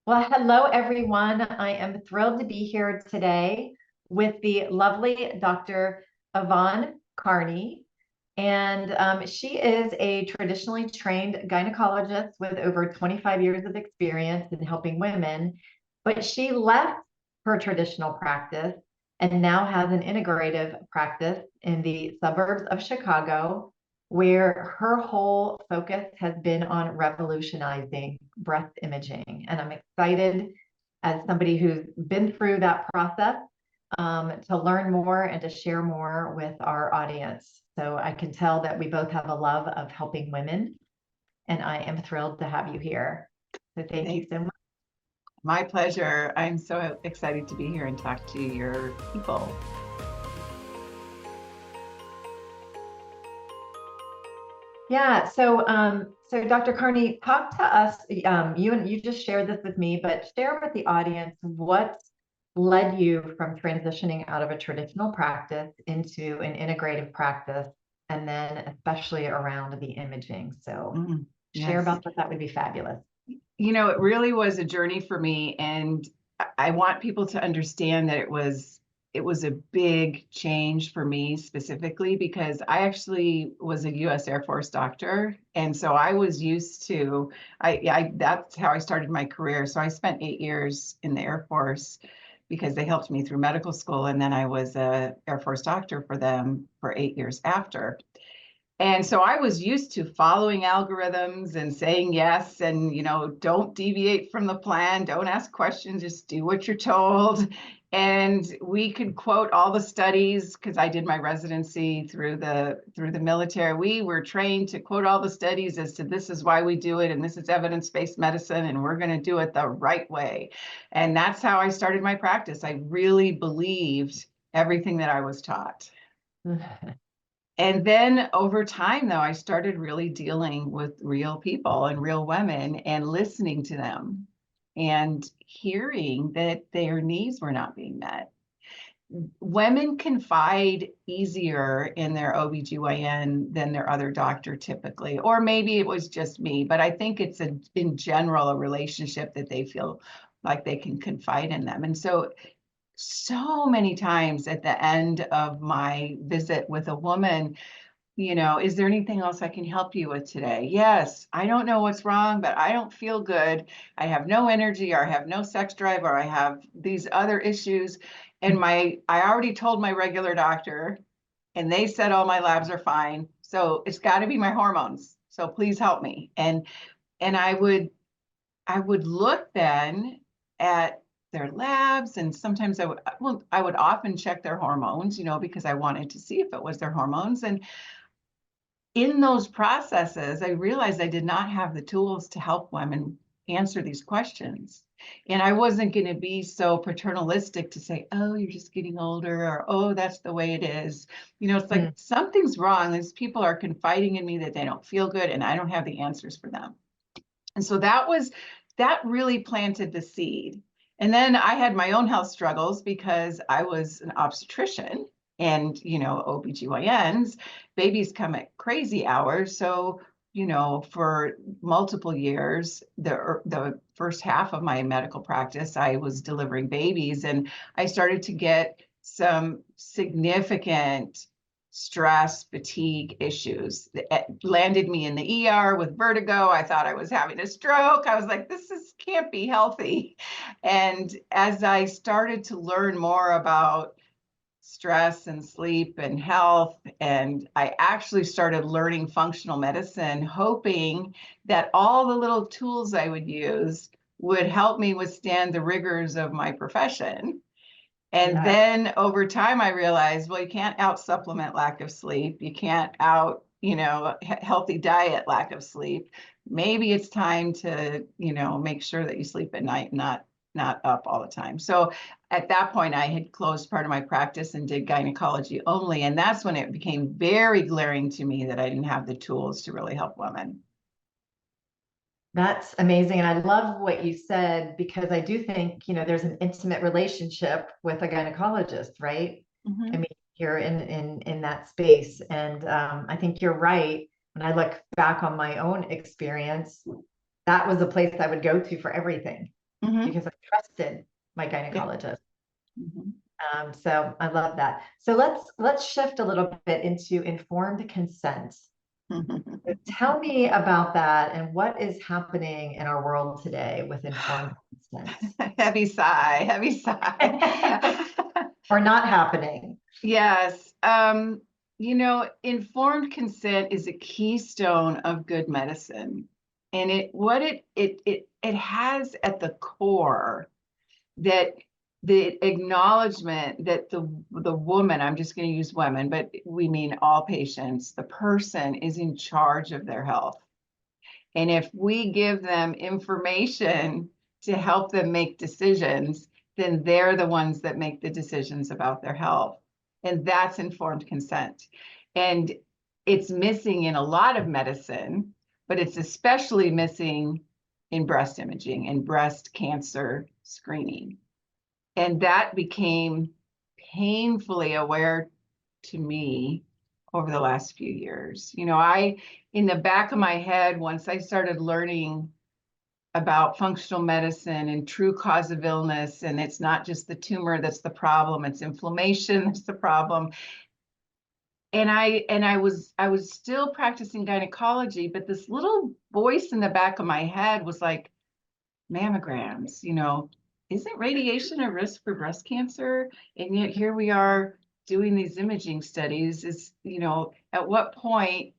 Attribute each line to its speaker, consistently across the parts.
Speaker 1: Well, hello, everyone. I am thrilled to be here today with the lovely Dr. Yvonne Karney. And she is a traditionally trained gynecologist with over 25 years of experience in helping women. But she left her traditional practice and now has an integrative practice in the suburbs of Chicago, where her whole focus has been on revolutionizing breast imaging. And I'm excited, as somebody who's been through that process, to learn more and to share more with our audience. So I can tell that we both have a love of helping women, and I am thrilled to have you here. So thank you so much.
Speaker 2: My pleasure. I'm so excited to be here and talk to your people.
Speaker 1: Yeah, so Dr. Karney, talk to us. You just shared this with me, but share with the audience what led you from transitioning out of a traditional practice into an integrative practice, and then especially around the imaging. So share about that would be fabulous.
Speaker 2: You know, it really was a journey for me, and I want people to understand that it was a big change for me specifically because I actually was a U.S. Air Force doctor, and so I was used to that's how I started my career. So I spent 8 years in the Air Force because they helped me through medical school, and then I was a Air Force doctor for them for 8 years after. And so I was used to following algorithms and saying yes, and don't deviate from the plan, don't ask questions, just do what you're told. And we could quote all the studies because I did my residency through the military. We were trained to quote all the studies as to this is why we do it, and this is evidence-based medicine, and we're going to do it the right way. And that's how I started my practice. I really believed everything that I was taught. And then over time, though, I started really dealing with real people and real women and listening to them and hearing that their needs were not being met. Women confide easier in their OBGYN than their other doctor typically, or maybe it was just me, but I think it's in general a relationship that they feel like they can confide in them. And so many times at the end of my visit with a woman, is there anything else I can help you with today? Yes, I don't know what's wrong, but I don't feel good. I have no energy, or I have no sex drive, or I have these other issues. And I already told my regular doctor, and they said all my labs are fine. So it's got to be my hormones. So please help me. And I would look then at their labs, and sometimes I would often check their hormones, because I wanted to see if it was their hormones. And in those processes, I realized I did not have the tools to help women answer these questions. And I wasn't going to be so paternalistic to say, oh, you're just getting older, or, oh, that's the way it is. It's like something's wrong. These people are confiding in me that they don't feel good, and I don't have the answers for them. And so that really planted the seed. And then I had my own health struggles because I was an obstetrician, and OBGYNs, babies come at crazy hours. So for multiple years, the first half of my medical practice, I was delivering babies, and I started to get some significant stress, fatigue issues. It landed me in the ER with vertigo. I thought I was having a stroke. I was like, can't be healthy. And as I started to learn more about stress and sleep and health, and I actually started learning functional medicine, hoping that all the little tools I would use would help me withstand the rigors of my profession. And then over time, I realized, well, you can't out supplement lack of sleep. You can't out, healthy diet lack of sleep. Maybe it's time to, make sure that you sleep at night, not up all the time. So at that point, I had closed part of my practice and did gynecology only. And that's when it became very glaring to me that I didn't have the tools to really help women.
Speaker 1: That's amazing. And I love what you said, because I do think, there's an intimate relationship with a gynecologist, right? I mean, you're in that space. And I think you're right. When I look back on my own experience, that was a place I would go to for everything. because I trusted my
Speaker 2: Yeah.
Speaker 1: gynecologist.
Speaker 2: Mhm.
Speaker 1: So I love that. So let's shift a little bit into informed consent. So tell me about that and what is happening in our world today with informed consent.
Speaker 2: Heavy sigh, heavy sigh.
Speaker 1: Or not happening.
Speaker 2: Yes. Informed consent is a keystone of good medicine. And it has at the core that the acknowledgement that the woman, I'm just going to use women, but we mean all patients, the person is in charge of their health. And if we give them information to help them make decisions, then they're the ones that make the decisions about their health. And that's informed consent. And it's missing in a lot of medicine, but it's especially missing in breast imaging and breast cancer screening. And that became painfully aware to me over the last few years. In the back of my head, once I started learning about functional medicine and true cause of illness, and it's not just the tumor that's the problem, it's inflammation that's the problem. And I was still practicing gynecology, but this little voice in the back of my head was like, mammograms, isn't radiation a risk for breast cancer? And yet here we are doing these imaging studies. At what point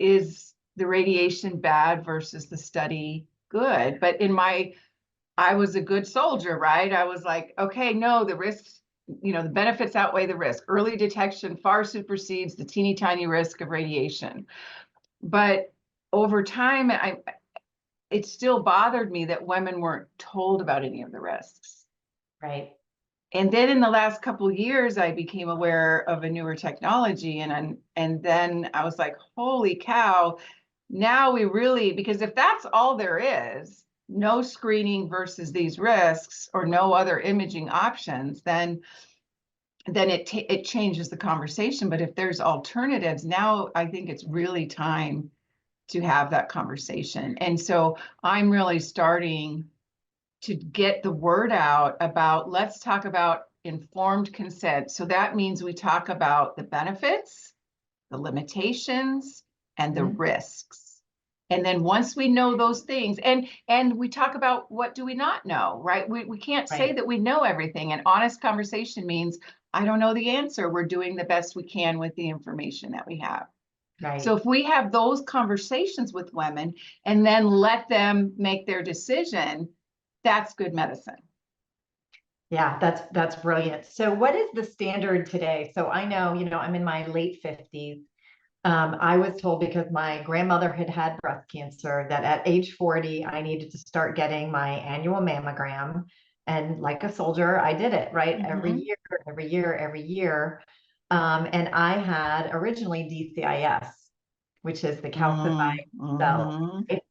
Speaker 2: is the radiation bad versus the study good? But I was a good soldier, right? I was like, okay, no, the risks, the benefits outweigh the risk. Early detection far supersedes the teeny tiny risk of radiation. But over time, it still bothered me that women weren't told about any of the risks.
Speaker 1: Right.
Speaker 2: And then in the last couple of years, I became aware of a newer technology, and then I was like, holy cow, now we really, because if that's all there is, no screening versus these risks or no other imaging options, then it changes the conversation. But if there's alternatives, now I think it's really time to have that conversation. And so I'm really starting to get the word out about, let's talk about informed consent. So that means we talk about the benefits, the limitations, and the risks. And then once we know those things, and we talk about what do we not know, right? We can't say that we know everything. An honest conversation means, I don't know the answer. We're doing the best we can with the information that we have.
Speaker 1: Right.
Speaker 2: So if we have those conversations with women and then let them make their decision, that's good medicine.
Speaker 1: Yeah, that's brilliant. So what is the standard today? So I know, I'm in my late 50s. I was told because my grandmother had breast cancer that at age 40, I needed to start getting my annual mammogram. And like a soldier, I did it, right? Every year, every year, every year. And I had originally DCIS, which is the calcified cell. Right?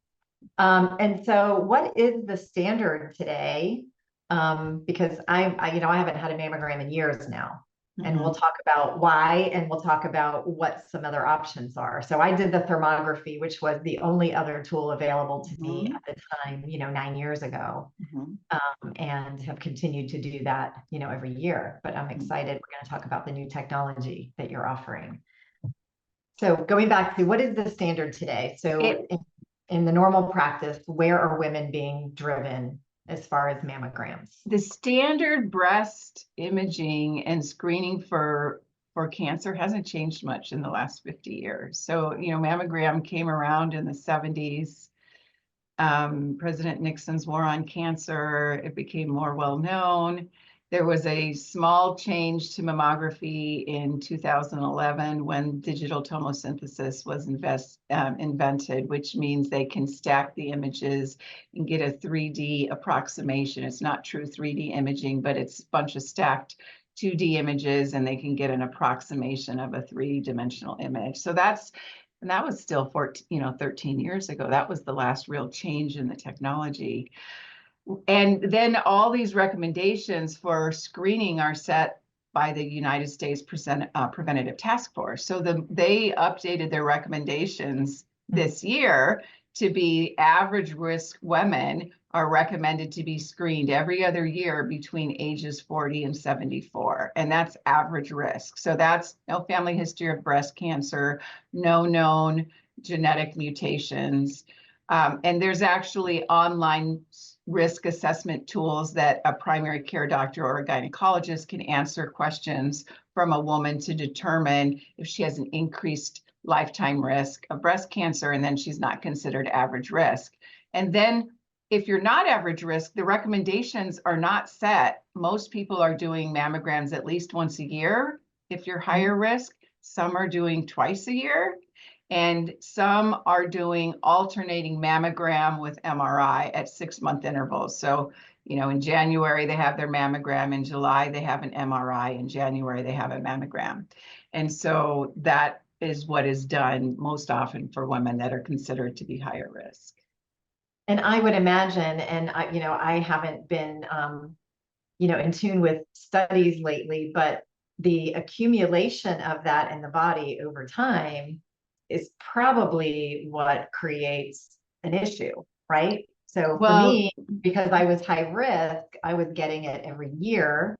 Speaker 1: And so what is the standard today? Because I haven't had a mammogram in years now. And we'll talk about why, and we'll talk about what some other options are. So I did the thermography, which was the only other tool available to me at the time, 9 years ago, and have continued to do that, every year. But I'm excited. We're going to talk about the new technology that you're offering. So going back to what is the standard today? So in the normal practice, where are women being driven as far as mammograms?
Speaker 2: The standard breast imaging and screening for cancer hasn't changed much in the last 50 years. So, mammogram came around in the 70s. President Nixon's war on cancer, it became more well known. There was a small change to mammography in 2011 when digital tomosynthesis was invented, which means they can stack the images and get a 3D approximation. It's not true 3D imaging, but it's a bunch of stacked 2D images, and they can get an approximation of a three-dimensional image. So that was still 13 years ago. That was the last real change in the technology. And then all these recommendations for screening are set by the United States Preventative Task Force. So they updated their recommendations this year to be average risk women are recommended to be screened every other year between ages 40 and 74. And that's average risk. So that's no family history of breast cancer, no known genetic mutations. And there's actually online risk assessment tools that a primary care doctor or a gynecologist can answer questions from a woman to determine if she has an increased lifetime risk of breast cancer, and then she's not considered average risk. And then if you're not average risk, the recommendations are not set. Most people are doing mammograms at least once a year. If you're higher risk, some are doing twice a year, and some are doing alternating mammogram with MRI at 6-month intervals. So, in January, they have their mammogram. In July, they have an MRI. In January, they have a mammogram. And so that is what is done most often for women that are considered to be higher risk.
Speaker 1: And I would imagine, and I haven't been, in tune with studies lately, but the accumulation of that in the body over time is probably what creates an issue, right? So for me, because I was high risk, I was getting it every year,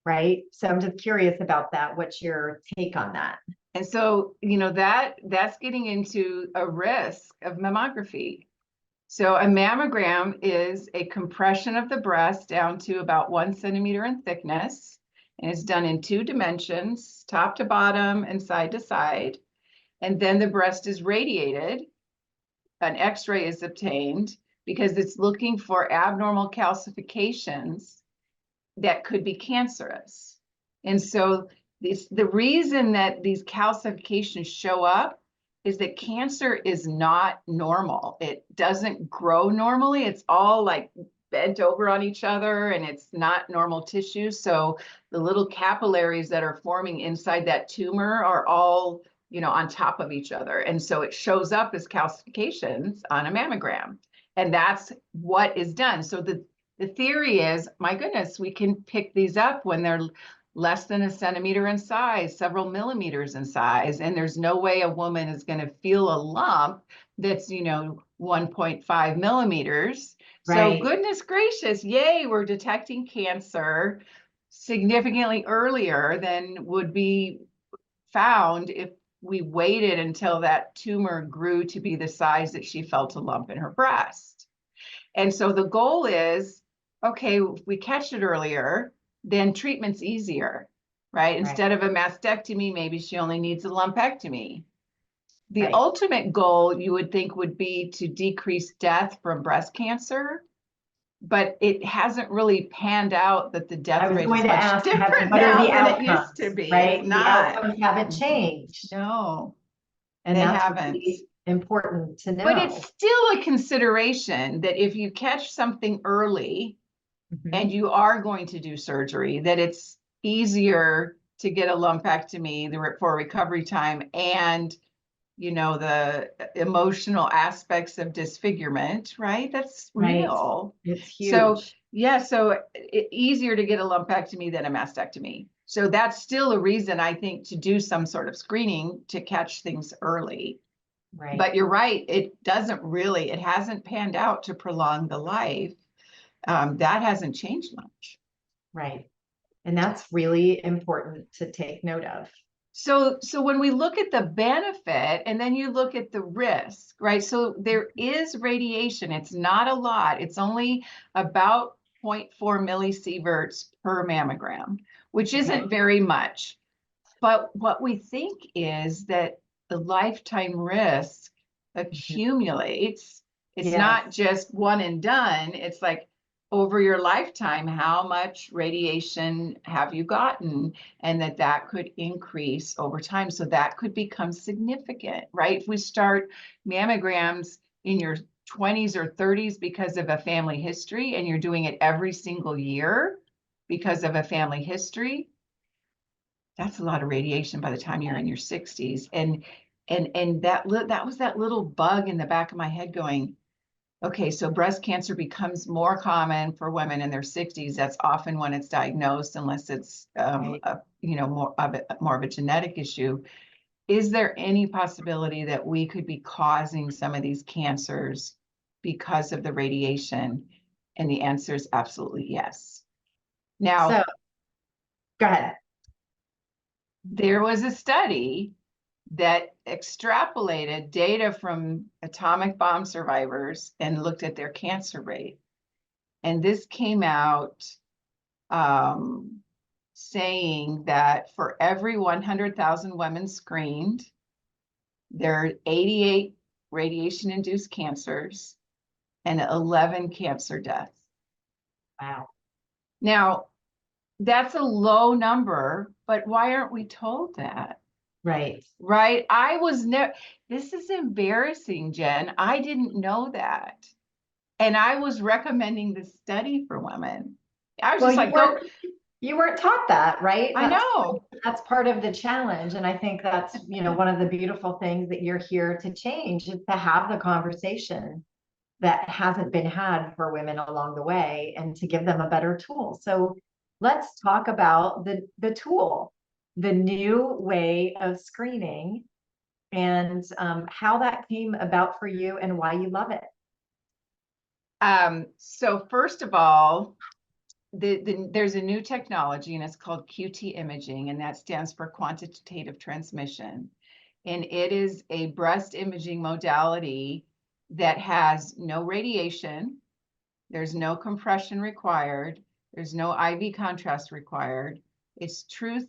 Speaker 1: right? So I'm just curious about that. What's your take on that?
Speaker 2: And so, that's getting into a risk of mammography. So a mammogram is a compression of the breast down to about 1 centimeter in thickness, and it's done in 2 dimensions, top to bottom and side to side. And then the breast is radiated. An X-ray is obtained because it's looking for abnormal calcifications that could be cancerous. And so the reason that these calcifications show up is that cancer is not normal. It doesn't grow normally. It's all like bent over on each other, and it's not normal tissue. So the little capillaries that are forming inside that tumor are all, on top of each other. And so it shows up as calcifications on a mammogram. And that's what is done. So the theory is, my goodness, we can pick these up when they're less than 1 centimeter in size, several millimeters in size, and there's no way a woman is going to feel a lump that's 1.5 millimeters.
Speaker 1: Right.
Speaker 2: So goodness gracious, yay, we're detecting cancer significantly earlier than would be found if we waited until that tumor grew to be the size that she felt a lump in her breast. And so the goal is, okay, if we catch it earlier, then treatment's easier, right? Instead of a mastectomy, maybe she only needs a lumpectomy. The ultimate goal, you would think, would be to decrease death from breast cancer, but it hasn't really panned out that the death rate is much different now than it used to be.
Speaker 1: Right? The outcomes haven't changed.
Speaker 2: No,
Speaker 1: and that's really important to know.
Speaker 2: But it's still a consideration that if you catch something early, and you are going to do surgery, that it's easier to get a lumpectomy for recovery time, and the emotional aspects of disfigurement, right? That's real.
Speaker 1: It's huge.
Speaker 2: So easier to get a lumpectomy than a mastectomy. So that's still a reason, I think, to do some sort of screening to catch things early.
Speaker 1: Right.
Speaker 2: But you're right, it hasn't panned out to prolong the life. That hasn't changed much.
Speaker 1: Right. And that's really important to take note of.
Speaker 2: So when we look at the benefit and then you look at the risk, right? So there is radiation. It's not a lot. It's only about 0.4 millisieverts per mammogram, which isn't very much. But what we think is that the lifetime risk accumulates. It's not just one and done. It's like, over your lifetime, how much radiation have you gotten? And that could increase over time. So that could become significant, right? If we start mammograms in your 20s or 30s because of a family history, and you're doing it every single year because of a family history, that's a lot of radiation by the time you're in your 60s. And that was that little bug in the back of my head going, okay, so breast cancer becomes more common for women in their 60s. That's often when it's diagnosed, unless it's more of a genetic issue. Is there any possibility that we could be causing some of these cancers because of the radiation? And the answer is absolutely yes. Now,
Speaker 1: So go ahead.
Speaker 2: there was a study that extrapolated data from atomic bomb survivors and looked at their cancer rate. And this came out saying that for every 100,000 women screened, there are 88 radiation-induced cancers and 11 cancer deaths.
Speaker 1: Wow.
Speaker 2: Now, that's a low number, but why aren't we told that?
Speaker 1: Right.
Speaker 2: Right? I was never, this is embarrassing, Jen. I didn't know that. And I was recommending this study for women. I was
Speaker 1: Well,
Speaker 2: just like, go.
Speaker 1: You weren't taught that, right?
Speaker 2: I know.
Speaker 1: That's part of the challenge. And I think that's, one of the beautiful things that you're here to change is to have the conversation that hasn't been had for women along the way and to give them a better tool. So let's talk about the tool, the new way of screening, and how that came about for you and why you love it.
Speaker 2: So first of all, there's a new technology and it's called QT imaging, and that stands for quantitative transmission. And it is a breast imaging modality that has no radiation, there's no compression required, there's no IV contrast required. It's true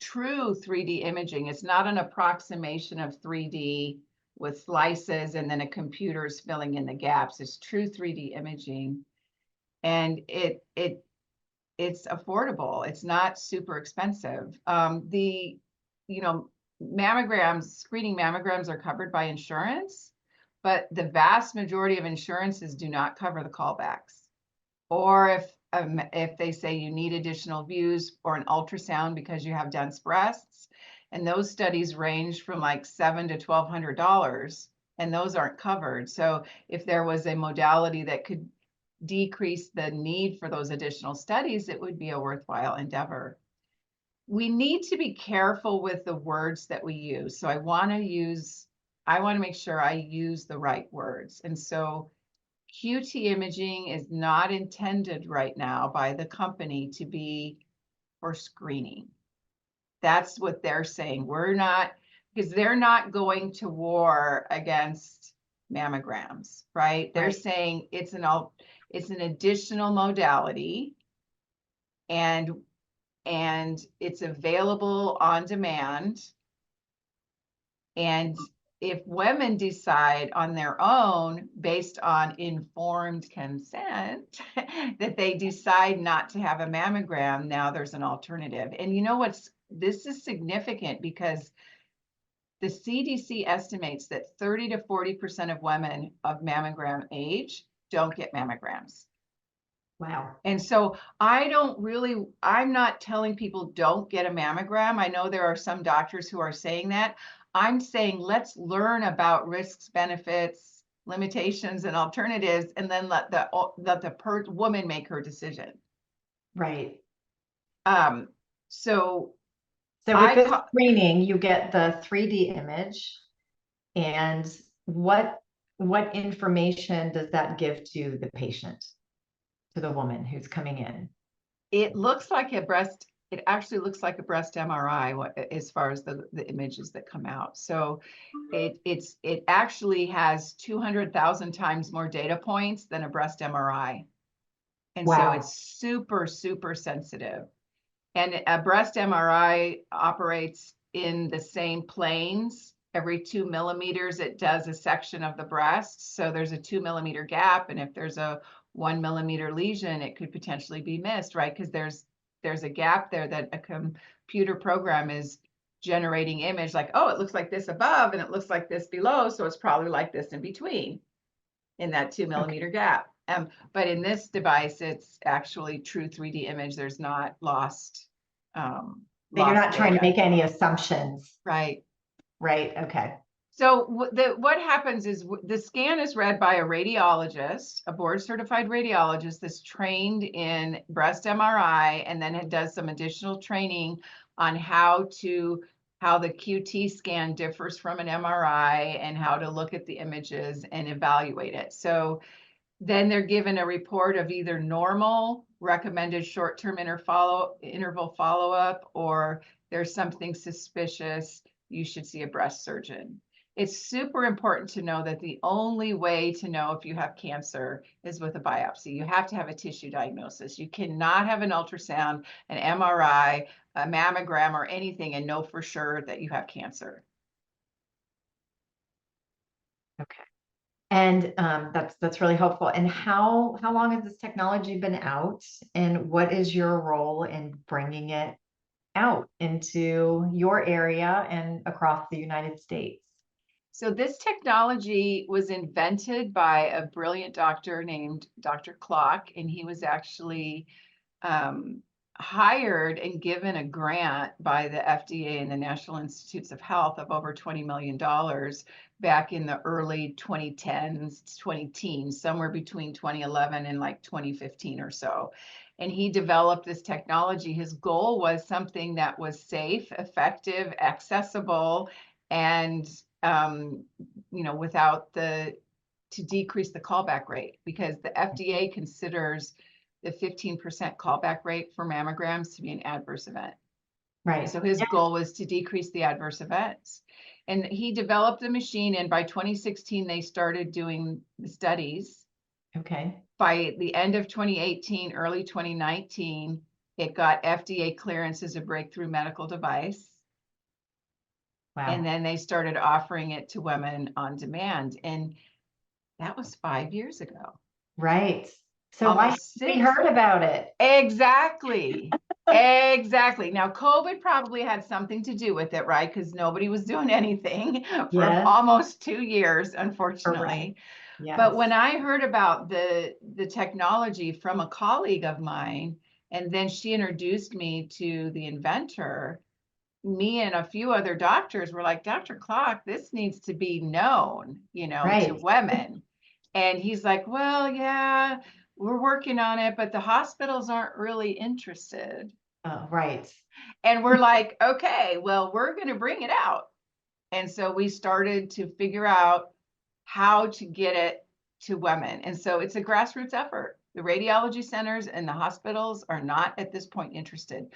Speaker 2: 3D imaging. It's not an approximation of 3D with slices and then a computer is filling in the gaps. It's true 3D imaging. And it's affordable. It's not super expensive. Mammograms, screening mammograms are covered by insurance, but the vast majority of insurances do not cover the callbacks. Or if they say you need additional views or an ultrasound because you have dense breasts, and those studies range from like $700 to $1,200, and those aren't covered. So if there was a modality that could decrease the need for those additional studies, it would be a worthwhile endeavor. We need to be careful with the words that we use. So I want to make sure I use the right words. And so QT imaging is not intended right now by the company to be for screening. That's what they're saying. We're not, because they're not going to war against mammograms, right? They're saying it's an additional modality, and it's available on demand. And if women decide on their own, based on informed consent, that they decide not to have a mammogram, now there's an alternative. And you know this is significant because the CDC estimates that 30 to 40% of women of mammogram age don't get mammograms.
Speaker 1: Wow.
Speaker 2: And so I'm not telling people don't get a mammogram. I know there are some doctors who are saying that. I'm saying let's learn about risks, benefits, limitations, and alternatives, and then let the woman make her decision.
Speaker 1: Right.
Speaker 2: So
Speaker 1: with this screening, you get the 3D image, and what information does that give to the patient, to the woman who's coming in?
Speaker 2: It looks like it actually looks like a breast MRI as far as the images that come out. So it actually has 200,000 times more data points than a breast MRI. And so it's super, super sensitive. And a breast MRI operates in the same planes. Every 2 millimeters, it does a section of the breast. So there's a 2 millimeter gap. And if there's a 1 millimeter lesion, it could potentially be missed, right? Because there's a gap there that a computer program is generating image like, oh, it looks like this above and it looks like this below. So it's probably like this in between in that 2 millimeter gap. But in this device, it's actually true 3D image. There's not lost.
Speaker 1: So you're not trying to make any assumptions.
Speaker 2: Right.
Speaker 1: Right. Okay.
Speaker 2: So what happens is the scan is read by a radiologist, a board certified radiologist that's trained in breast MRI, and then it does some additional training on how to how the QT scan differs from an MRI and how to look at the images and evaluate it. So then they're given a report of either normal, recommended short-term interval follow-up, or there's something suspicious, you should see a breast surgeon. It's super important to know that the only way to know if you have cancer is with a biopsy. You have to have a tissue diagnosis. You cannot have an ultrasound, an MRI, a mammogram, or anything and know for sure that you have cancer.
Speaker 1: Okay. And that's really helpful. And how long has this technology been out, and what is your role in bringing it out into your area and across the United States?
Speaker 2: So this technology was invented by a brilliant doctor named Dr. Clock, and he was actually hired and given a grant by the FDA and the National Institutes of Health of over $20 million back in the early 2010s, 2010s, somewhere between 2011 and like 2015 or so. And he developed this technology. His goal was something that was safe, effective, accessible, and without to decrease the callback rate, because the FDA considers the 15% callback rate for mammograms to be an adverse event.
Speaker 1: Right.
Speaker 2: So his goal was to decrease the adverse events. And he developed the machine, and by 2016, they started doing the studies.
Speaker 1: Okay.
Speaker 2: By the end of 2018, early 2019, it got FDA clearance as a breakthrough medical device.
Speaker 1: Wow.
Speaker 2: And then they started offering it to women on demand. And that was 5 years ago.
Speaker 1: Right. So
Speaker 2: Almost
Speaker 1: why we
Speaker 2: 6.
Speaker 1: heard about it?
Speaker 2: Exactly. Exactly. Now, COVID probably had something to do with it, right? Because nobody was doing anything for
Speaker 1: Yes.
Speaker 2: almost 2 years, unfortunately.
Speaker 1: Correct. Yes.
Speaker 2: But when I heard about the technology from a colleague of mine, and then she introduced me to the inventor, me and a few other doctors were like, Dr. Clock, this needs to be known,
Speaker 1: Right.
Speaker 2: to women. And he's like, well, yeah, we're working on it, but the hospitals aren't really interested.
Speaker 1: Oh, right.
Speaker 2: And we're like, okay, well, we're going to bring it out. And so we started to figure out how to get it to women. And so it's a grassroots effort. The radiology centers and the hospitals are not at this point interested.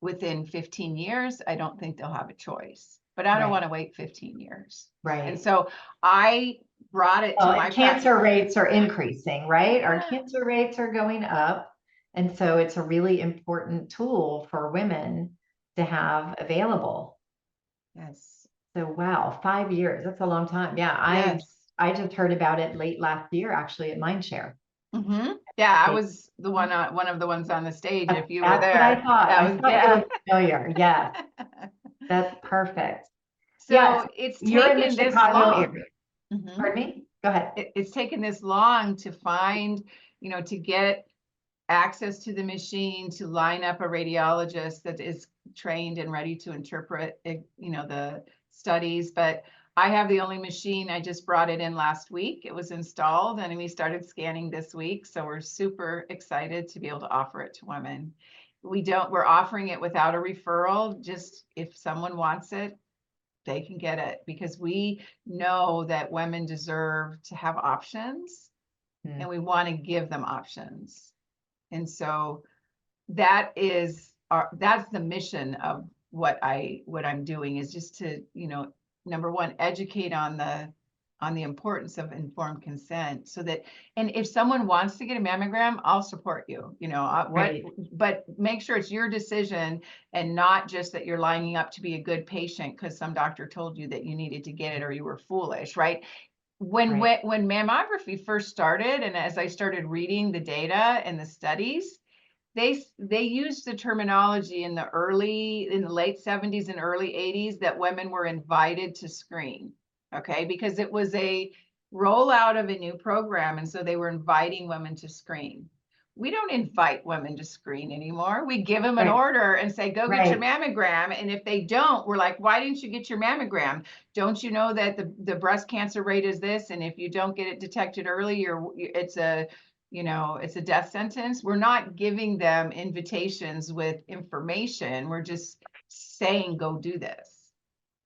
Speaker 2: Within 15 years, I don't think they'll have a choice, but I don't want to wait 15 years.
Speaker 1: Right.
Speaker 2: And so I brought it to my
Speaker 1: cancer rates are increasing, right? Our cancer rates are going up. And so it's a really important tool for women to have available.
Speaker 2: Yes.
Speaker 1: So wow, 5 years, that's a long time. Yeah, I just heard about it late last year, actually, at Mindshare.
Speaker 2: Mm-hmm. Yeah, I was the one of the ones on the stage. If you were there,
Speaker 1: that's what I thought.
Speaker 2: that
Speaker 1: I
Speaker 2: was,
Speaker 1: thought
Speaker 2: yeah.
Speaker 1: it was familiar. Yes, that's perfect.
Speaker 2: So
Speaker 1: yes,
Speaker 2: it's
Speaker 1: you're in the
Speaker 2: taken this
Speaker 1: Chicago
Speaker 2: long.
Speaker 1: area.
Speaker 2: Mm-hmm.
Speaker 1: Pardon me? Go ahead.
Speaker 2: It's taken this long to find, to get access to the machine, to line up a radiologist that is trained and ready to interpret, the studies. But I have the only machine. I just brought it in last week. It was installed and we started scanning this week. So we're super excited to be able to offer it to women. We're offering it without a referral. Just if someone wants it, they can get it, because we know that women deserve to have options and we want to give them options. And so that's the mission of what I'm doing, is just to, number one, educate on the importance of informed consent, so that, and if someone wants to get a mammogram, I'll support you, but make sure it's your decision and not just that you're lining up to be a good patient because some doctor told you that you needed to get it or you were foolish, right? When mammography first started, and as I started reading the data and the studies, they used the terminology in the late 70s and early 80s that women were invited to screen, okay? Because it was a rollout of a new program, and so they were inviting women to screen. We don't invite women to screen anymore. We give them an order and say, go get your mammogram. And if they don't, we're like, why didn't you get your mammogram? Don't you know that the breast cancer rate is this? And if you don't get it detected early, it's a death sentence. We're not giving them invitations with information. We're just saying, go do this.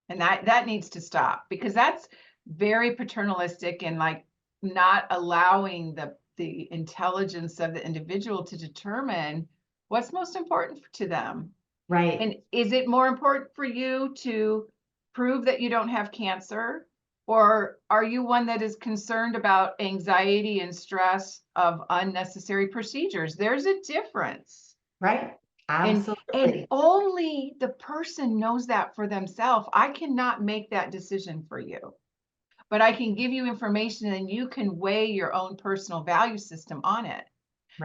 Speaker 2: And that needs to stop, because that's very paternalistic and like not allowing the intelligence of the individual to determine what's most important to them.
Speaker 1: Right.
Speaker 2: And is it more important for you to prove that you don't have cancer? Or are you one that is concerned about anxiety and stress of unnecessary procedures? There's a difference.
Speaker 1: Right.
Speaker 2: And
Speaker 1: Absolutely.
Speaker 2: only the person knows that for themselves. I cannot make that decision for you, but I can give you information and you can weigh your own personal value system on it.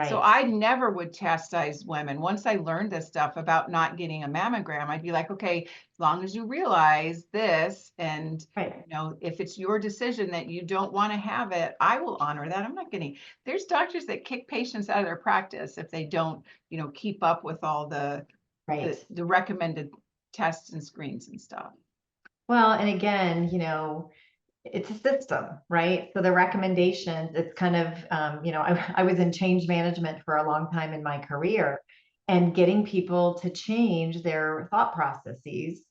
Speaker 2: So
Speaker 1: Right.
Speaker 2: I never would chastise women. Once I learned this stuff about not getting a mammogram, I'd be like, okay, as long as you realize this, and
Speaker 1: Right.
Speaker 2: if it's your decision that you don't want to have it, I will honor that. I'm not getting, there's doctors that kick patients out of their practice if they don't, keep up with all the
Speaker 1: Right.
Speaker 2: recommended tests and screens and stuff.
Speaker 1: Well, and again, it's a system, right? So the recommendations, it's kind of, I was in change management for a long time in my career, and getting people to change their thought processes,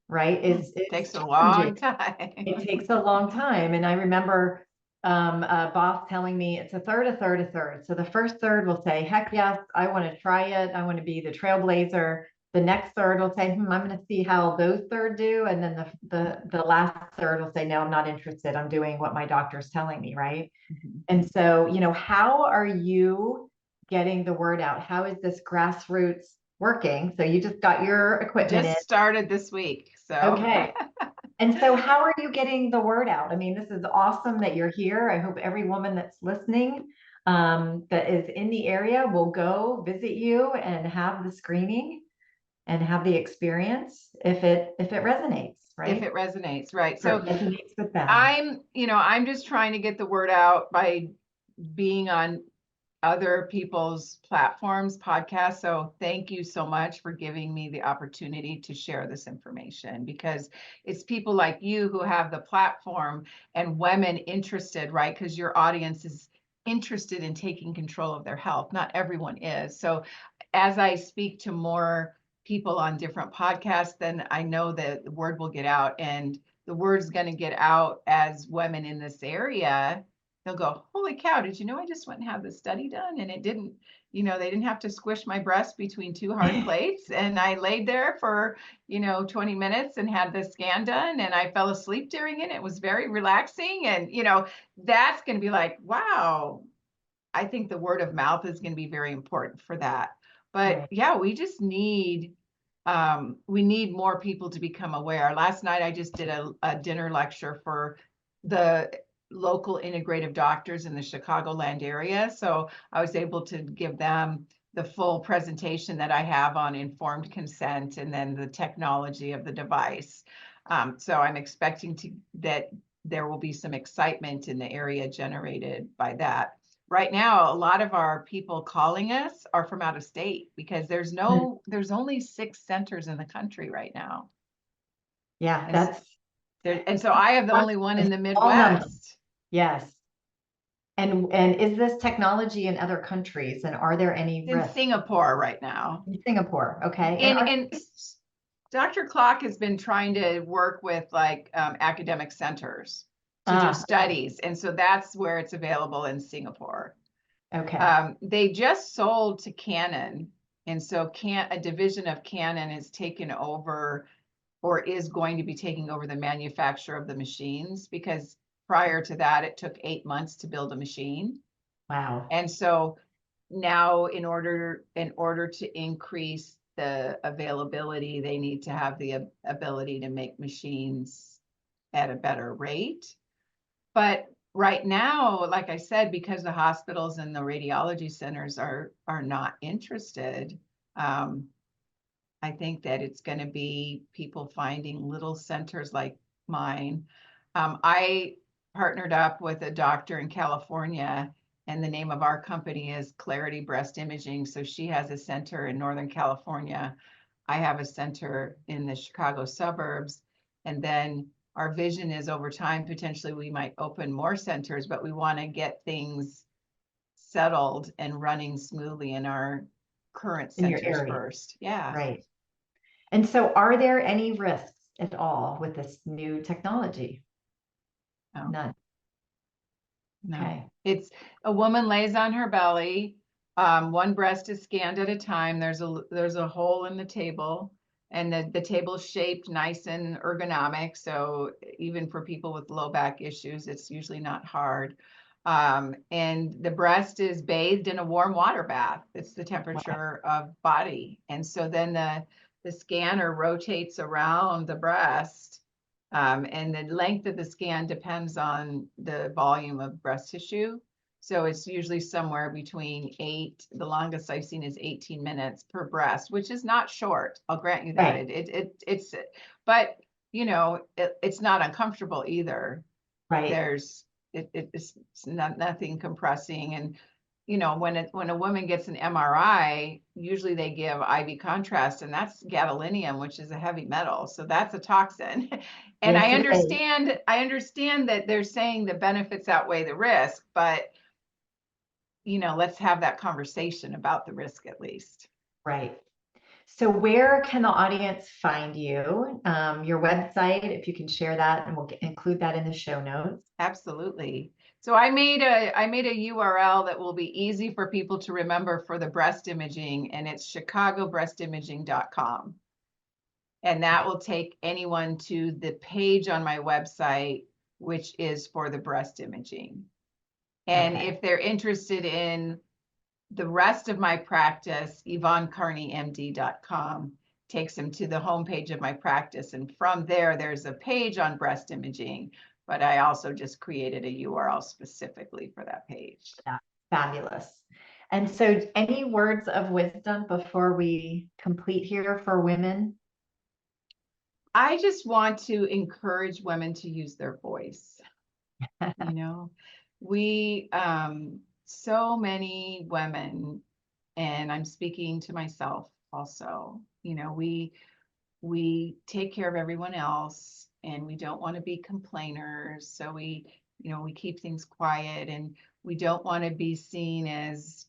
Speaker 1: right, is
Speaker 2: Takes a long
Speaker 1: challenging.
Speaker 2: time.
Speaker 1: It takes a long time. And I remember a boss telling me it's a third, a third, a third. So the first third will say, heck yes, I want to try it. I want to be the trailblazer. The next third will say, I'm going to see how those third do. And then the last third will say, no, I'm not interested. I'm doing what my doctor's telling me, right?
Speaker 2: Mhm.
Speaker 1: And so, how are you getting the word out? How is this grassroots working? So you just got your equipment in.
Speaker 2: Just started this week, so.
Speaker 1: Okay. And so how are you getting the word out? I mean, this is awesome that you're here. I hope every woman that's listening that is in the area will go visit you and have the screening and have the experience if it resonates, right?
Speaker 2: If it resonates, right.
Speaker 1: So
Speaker 2: So
Speaker 1: it resonates with them.
Speaker 2: I'm just trying to get the word out by being on other people's platforms, podcasts. So thank you so much for giving me the opportunity to share this information, because it's people like you who have the platform and women interested, right? Because your audience is interested in taking control of their health. Not everyone is. So as I speak to more people on different podcasts, then I know that the word will get out, and the word's going to get out as women in this area. They'll go, holy cow, did you know I just went and had the study done, and it didn't, they didn't have to squish my breast between two hard plates, and I laid there for 20 minutes and had the scan done, and I fell asleep during it. It was very relaxing. And that's going to be like, wow. I think the word of mouth is going to be very important for that. But
Speaker 1: Right.
Speaker 2: yeah, we just need more people to become aware. Last night I just did a dinner lecture for the local integrative doctors in the Chicagoland area. So I was able to give them the full presentation that I have on informed consent and then the technology of the device. So I'm expecting that there will be some excitement in the area generated by that. Right now, a lot of our people calling us are from out of state, because there's only 6 centers in the country right now.
Speaker 1: Yeah,
Speaker 2: And so I have the only one in the
Speaker 1: all number.
Speaker 2: Midwest.
Speaker 1: Yes. And is this technology in other countries, and are there any
Speaker 2: In
Speaker 1: risks?
Speaker 2: Singapore right now.
Speaker 1: In Singapore, okay.
Speaker 2: And Dr. Clock has been trying to work with like academic centers to do studies. And so that's where it's available in Singapore.
Speaker 1: Okay.
Speaker 2: They just sold to Canon. And so a division of Canon is taken over, or is going to be taking over, the manufacture of the machines, because prior to that, it took 8 months to build a machine.
Speaker 1: Wow.
Speaker 2: And so now in order to increase the availability, they need to have the ability to make machines at a better rate. But right now, like I said, because the hospitals and the radiology centers are not interested, I think that it's going to be people finding little centers like mine. I partnered up with a doctor in California, and the name of our company is Clarity Breast Imaging. So she has a center in Northern California. I have a center in the Chicago suburbs. And then our vision is, over time, potentially we might open more centers, but we want to get things settled and running smoothly in our current
Speaker 1: In your
Speaker 2: centers
Speaker 1: area.
Speaker 2: first. Yeah.
Speaker 1: Right. And so are there any risks at all with this new technology?
Speaker 2: No.
Speaker 1: None.
Speaker 2: No.
Speaker 1: Okay.
Speaker 2: It's a woman lays on her belly. One breast is scanned at a time. There's a hole in the table, and the table's shaped nice and ergonomic. So even for people with low back issues, it's usually not hard. And the breast is bathed in a warm water bath. It's the temperature of body. And so then the scanner rotates around the breast. And the length of the scan depends on the volume of breast tissue. So it's usually somewhere between the longest I've seen is 18 minutes per breast, which is not short. I'll grant you that.
Speaker 1: Right.
Speaker 2: It's, but you know, it's not uncomfortable either.
Speaker 1: Right.
Speaker 2: It's nothing compressing. And you know, when a woman gets an MRI, usually they give IV contrast, and that's gadolinium, which is a heavy metal. So that's a toxin. And
Speaker 1: Yes,
Speaker 2: I
Speaker 1: it is.
Speaker 2: understand that they're saying the benefits outweigh the risk, but you know, let's have that conversation about the risk at least.
Speaker 1: Right. So where can the audience find you? Your website, if you can share that, and we'll include that in the show notes.
Speaker 2: Absolutely. So I made a URL that will be easy for people to remember for the breast imaging, and it's chicagobreastimaging.com. And that will take anyone to the page on my website, which is for the breast imaging. And if they're interested in the rest of my practice, YvonneKarneyMD.com takes them to the homepage of my practice. And from there, there's a page on breast imaging, but I also just created a URL specifically for that page.
Speaker 1: Yeah, fabulous. And so any words of wisdom before we complete here for women?
Speaker 2: I just want to encourage women to use their voice. You know, we, so many women, and I'm speaking to myself also, you know, we take care of everyone else, and we don't want to be complainers. So we keep things quiet, and we don't want to be seen as,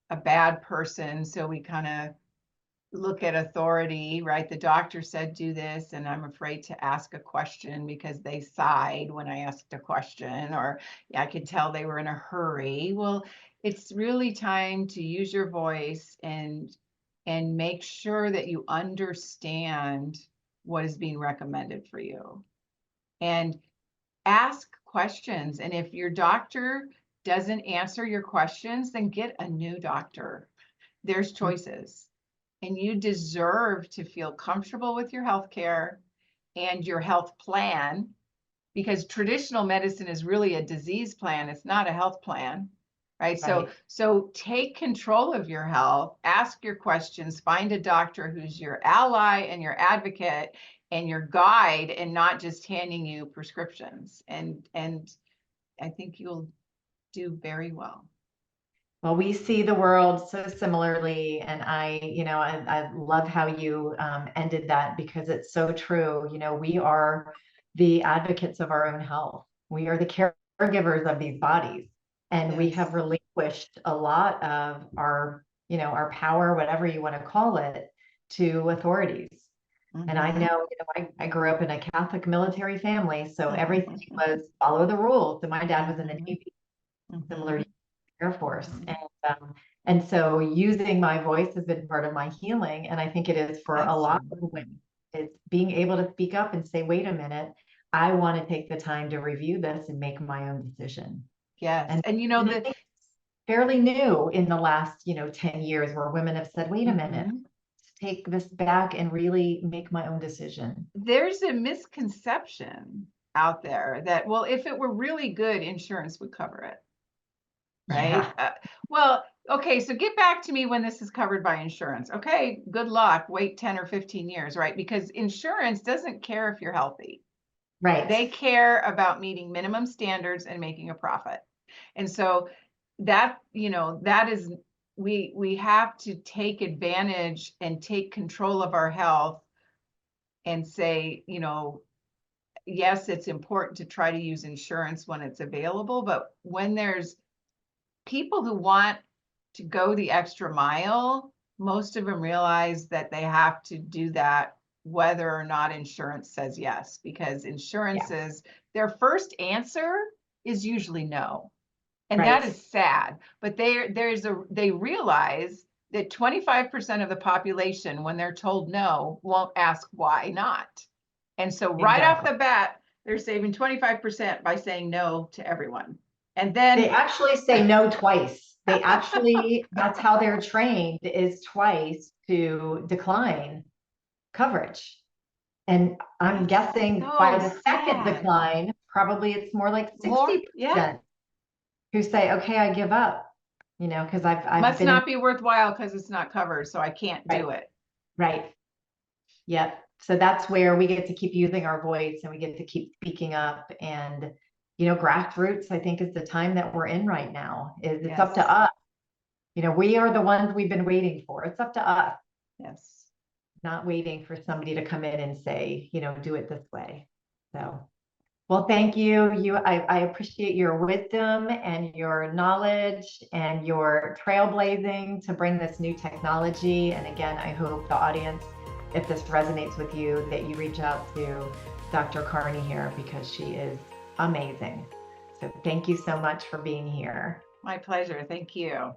Speaker 2: a bad person. So we kind of look at authority, right? The doctor said do this, and I'm afraid to ask a question because they sighed when I asked a question, or I could tell they were in a hurry. Well, it's really time to use your voice and make sure that you understand what is being recommended for you, and ask questions. And if your doctor doesn't answer your questions, then get a new doctor. There's choices. And you deserve to feel comfortable with your healthcare and your health plan, because traditional medicine is really a disease plan. It's not a health plan, right? So take control of your health, ask your questions, find a doctor who's your ally and your advocate and your guide, and not just handing you prescriptions. And I think you'll do very well.
Speaker 1: Well, we see the world so similarly, and I love how you ended that, because it's so true. You know, we are the advocates of our own health. We are the caregivers of these bodies, and we have relinquished a lot of our, our power, whatever you want to call it, to authorities. And I know, I grew up in a Catholic military family, so everything was follow the rules. So my dad was in the Navy, similar to Air Force. And so using my voice has been part of my healing. And I think it is for a lot of women. It's being able to speak up and say, wait a minute, I want to take the time to review this and make my own decision.
Speaker 2: Yes. And
Speaker 1: I think it's fairly new in the last, 10 years, where women have said, wait a minute, take this back and really make my own decision.
Speaker 2: There's a misconception out there that, well, if it were really good, insurance would cover it. Right?
Speaker 1: Yeah.
Speaker 2: Well, okay, so get back to me when this is covered by insurance. Okay, good luck. Wait 10 or 15 years, right? Because insurance doesn't care if you're healthy.
Speaker 1: Right.
Speaker 2: They care about meeting minimum standards and making a profit. And so that, that is, we have to take advantage and take control of our health and say, yes, it's important to try to use insurance when it's available, but when there's people who want to go the extra mile, most of them realize that they have to do that whether or not insurance says yes, because insurances, their first answer is usually no. And that is sad, but they realize that 25% of the population, when they're told no, won't ask why not. And so right off the bat, they're saving 25% by saying no to everyone. And then
Speaker 1: they actually say no twice. They actually, that's how they're trained, is twice to decline coverage. And I'm guessing by the second decline, probably it's more like 60% who say, okay, I give up, you know, because I've
Speaker 2: must
Speaker 1: been
Speaker 2: not be worthwhile because it's not covered, so I can't do it.
Speaker 1: Right. Yep. So that's where we get to keep using our voice and we get to keep speaking up. And, you know, grassroots, I think, is the time that we're in right now. It's up to us. You know, we are the ones we've been waiting for. It's up to us.
Speaker 2: Yes.
Speaker 1: Not waiting for somebody to come in and say, you know, do it this way. So, well, thank you. I appreciate your wisdom and your knowledge and your trailblazing to bring this new technology. And again, I hope the audience, if this resonates with you, that you reach out to Dr. Karney here, because she is amazing. So thank you so much for being here.
Speaker 2: My pleasure. Thank you.